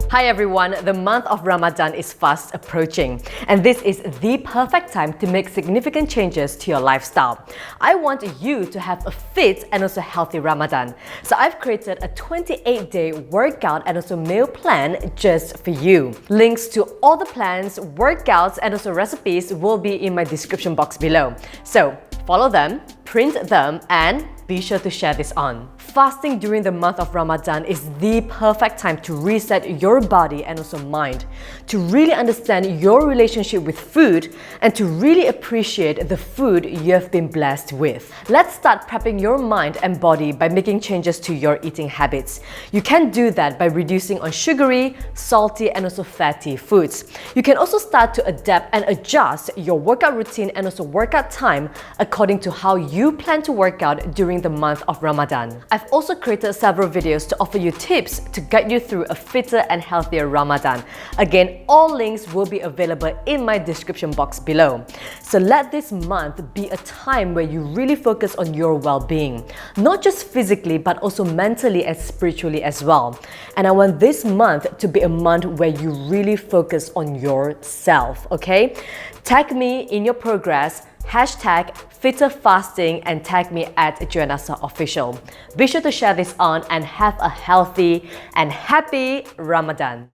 Hi everyone, the month of Ramadan is fast approaching, and this is the perfect time to make significant changes to your lifestyle. I want you to have a fit and also healthy Ramadan. So I've created a 28-day workout and also meal plan just for you. Links to all the plans, workouts, and also recipes will be in my description box below. So follow them, print them, and be sure to share this on. Fasting during the month of Ramadan is the perfect time to reset your body and also mind, to really understand your relationship with food and to really appreciate the food you have been blessed with. Let's start prepping your mind and body by making changes to your eating habits. You can do that by reducing on sugary, salty, and also fatty foods. You can also start to adapt and adjust your workout routine and also workout time according to how you plan to work out during the month of Ramadan. I've also created several videos to offer you tips to guide you through a fitter and healthier Ramadan. Again, all links will be available in my description box below. So let this month be a time where you really focus on your well-being, not just physically but also mentally and spiritually as well. And I want this month to be a month where you really focus on yourself, okay? Tag me in your progress, #FitterFasting, and tag me at Joanna Soh Official. Be sure to share this on and have a healthy and happy Ramadan.